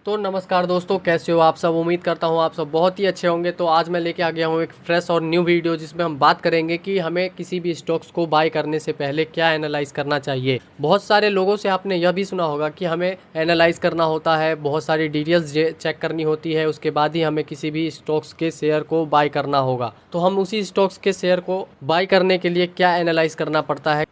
तो नमस्कार दोस्तों, कैसे हो आप सब। उम्मीद करता हूँ आप सब बहुत ही अच्छे होंगे। तो आज मैं लेके आ गया हूँ एक फ्रेश और न्यू वीडियो जिसमें हम बात करेंगे कि हमें किसी भी स्टॉक्स को बाय करने से पहले क्या एनालाइज करना चाहिए। बहुत सारे लोगों से आपने यह भी सुना होगा कि हमें एनालाइज करना होता है, बहुत सारी डिटेल्स चेक करनी होती है, उसके बाद ही हमें किसी भी स्टॉक्स के शेयर को बाय करना होगा। तो हम उसी स्टॉक्स के शेयर को बाय करने के लिए क्या एनालाइज करना पड़ता है,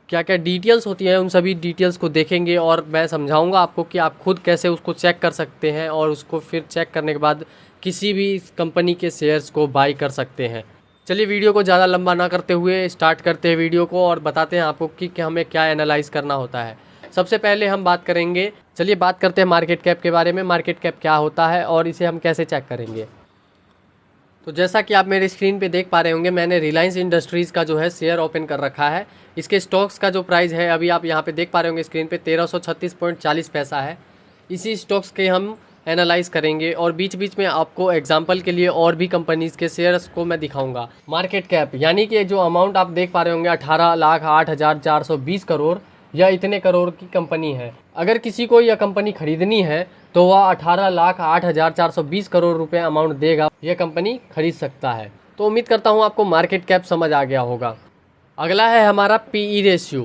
क्या क्या डिटेल्स होती हैं, उन सभी डिटेल्स को देखेंगे और मैं समझाऊंगा आपको कि आप खुद कैसे उसको चेक कर सकते हैं और उसको फिर चेक करने के बाद किसी भी कंपनी के शेयर्स को बाय कर सकते हैं। चलिए वीडियो को ज़्यादा लंबा ना करते हुए स्टार्ट करते हैं वीडियो को और बताते हैं आपको कि हमें क्या एनालाइज करना होता है। सबसे पहले हम बात करेंगे, चलिए बात करते हैं मार्केट कैप के बारे में। मार्केट कैप क्या होता है और इसे हम कैसे चेक करेंगे। तो जैसा कि आप मेरे स्क्रीन पे देख पा रहे होंगे, मैंने रिलायंस इंडस्ट्रीज़ का जो है शेयर ओपन कर रखा है। इसके स्टॉक्स का जो प्राइस है अभी आप यहाँ पे देख पा रहे होंगे स्क्रीन पे 1336.40 पैसा है। इसी स्टॉक्स के हम एनालाइज करेंगे और बीच बीच में आपको एग्जांपल के लिए और भी कंपनीज़ के शेयर्स को मैं दिखाऊंगा। मार्केट कैप यानी कि जो अमाउंट आप देख पा रहे होंगे 18,08,420 करोड़, यह इतने करोड़ की कंपनी है। अगर किसी को यह कंपनी खरीदनी है तो वह 18,08,420 करोड़ रुपए अमाउंट देगा, यह कंपनी खरीद सकता है। तो उम्मीद करता हूँ आपको मार्केट कैप समझ आ गया होगा। अगला है हमारा पीई रेशियो।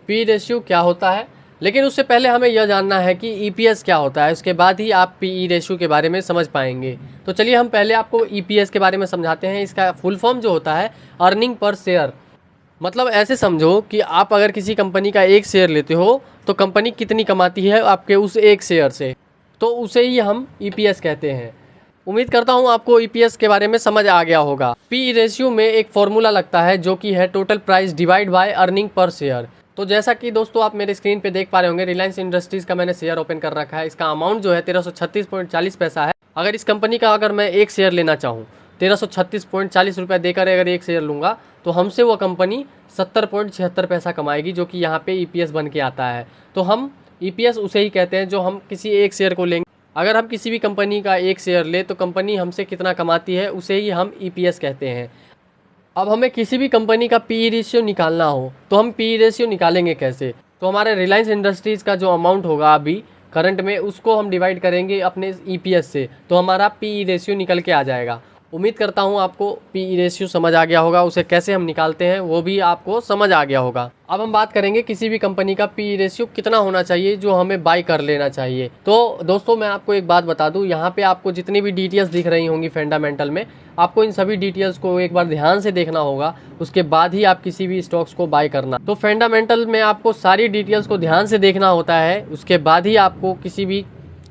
पी रेशियो क्या होता है, लेकिन उससे पहले हमें यह जानना है कि ईपीएस क्या होता है, उसके बाद ही आप पीई रेशियो के बारे में समझ पाएंगे। तो चलिए हम पहले आपको ईपीएस के बारे में समझाते हैं। इसका फुल फॉर्म जो होता है अर्निंग पर शेयर। मतलब ऐसे समझो कि आप अगर किसी कंपनी का एक शेयर लेते हो तो कंपनी कितनी कमाती है आपके उस एक शेयर से, तो उसे ही हम ईपीएस कहते हैं। उम्मीद करता हूँ आपको ईपीएस के बारे में समझ आ गया होगा। पी रेशियो में एक फॉर्मूला लगता है जो कि है total price divide by earning per share. तो जैसा कि दोस्तों आप मेरे स्क्रीन पे देख पा रहे होंगे, रिलायंस इंडस्ट्रीज़ का मैंने शेयर ओपन कर रखा है। इसका अमाउंट जो है 1336.40 पैसा है। अगर इस कंपनी का अगर मैं एक शेयर लेना चाहूँ 1336.40 रुपये देकर अगर एक शेयर लूँगा तो हमसे वो कंपनी 70.76 पैसा कमाएगी, जो कि यहाँ पे ईपीएस बन के आता है। तो हम ईपीएस उसे ही कहते हैं जो हम किसी एक शेयर को लेंगे। अगर हम किसी भी कंपनी का एक शेयर ले तो कंपनी हमसे कितना कमाती है उसे ही हम ईपीएस कहते हैं। अब हमें किसी भी कंपनी का पी रेशियो निकालना हो तो हम पी रेशियो निकालेंगे कैसे। तो हमारे रिलायंस इंडस्ट्रीज़ का जो अमाउंट होगा अभी करंट में, उसको हम डिवाइड करेंगे अपने ईपीएस से, तो हमारा पी रेशियो निकल के आ जाएगा। उम्मीद करता हूँ आपको पी रेशियो समझ आ गया होगा, उसे कैसे हम निकालते हैं वो भी आपको समझ आ गया होगा। अब हम बात करेंगे किसी भी कंपनी का पी रेशियो कितना होना चाहिए जो हमें बाय कर लेना चाहिए। तो दोस्तों मैं आपको एक बात बता दूं, यहाँ पे आपको जितनी भी डिटेल्स दिख रही होंगी फंडामेंटल में, आपको इन सभी डिटेल्स को एक बार ध्यान से देखना होगा, उसके बाद ही आप किसी भी स्टॉक्स को बाय करना। तो फंडामेंटल में आपको सारी डिटेल्स को ध्यान से देखना होता है, उसके बाद ही आपको किसी भी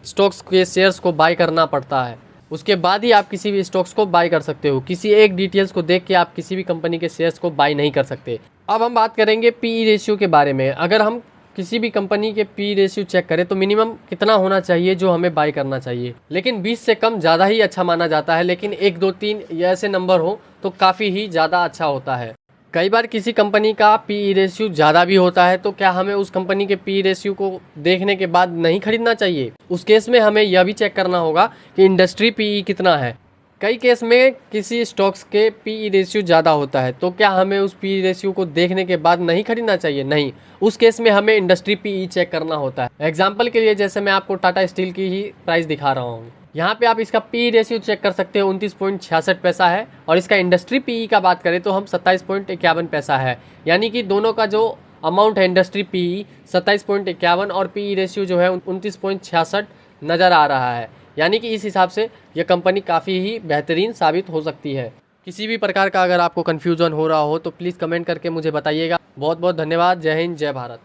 स्टॉक्स के शेयर्स को बाय करना पड़ता है। उसके बाद ही आप किसी भी स्टॉक्स को बाय कर सकते हो। किसी एक डिटेल्स को देख के आप किसी भी कंपनी के शेयर्स को बाय नहीं कर सकते। अब हम बात करेंगे पी रेशियो के बारे में। अगर हम किसी भी कंपनी के पी रेशियो चेक करें तो मिनिमम कितना होना चाहिए जो हमें बाय करना चाहिए, लेकिन 20 से कम ज़्यादा ही अच्छा माना जाता है, लेकिन 1 2 3 ये ऐसे नंबर हो तो काफ़ी ही ज़्यादा अच्छा होता है। कई बार किसी कंपनी का पी रेशियो ज़्यादा भी होता है, तो क्या हमें उस कंपनी के पी रेशियो को देखने के बाद नहीं खरीदना चाहिए। उस केस में हमें यह भी चेक करना होगा कि इंडस्ट्री पीई कितना है। कई केस में किसी स्टॉक्स के पी रेशियो ज़्यादा होता है, तो क्या हमें उस पी रेशियो को देखने के बाद नहीं खरीदना चाहिए। नहीं, उस केस में हमें इंडस्ट्री पीई चेक करना होता है। एग्जाम्पल के लिए जैसे मैं आपको टाटा स्टील की ही प्राइस दिखा रहा हूँ, यहाँ पे आप इसका पी रेशियो चेक कर सकते हो, 29.66 पैसा है, और इसका इंडस्ट्री पीई का बात करें तो हम 27.51 पैसा है। यानी कि दोनों का जो अमाउंट है इंडस्ट्री पीई 27.51 और पीई रेशियो जो है 29.66 नज़र आ रहा है। यानी कि इस हिसाब से यह कंपनी काफ़ी ही बेहतरीन साबित हो सकती है। किसी भी प्रकार का अगर आपको कन्फ्यूज़न हो रहा हो तो प्लीज़ कमेंट करके मुझे बताइएगा। बहुत बहुत धन्यवाद। जय हिंद, जय भारत।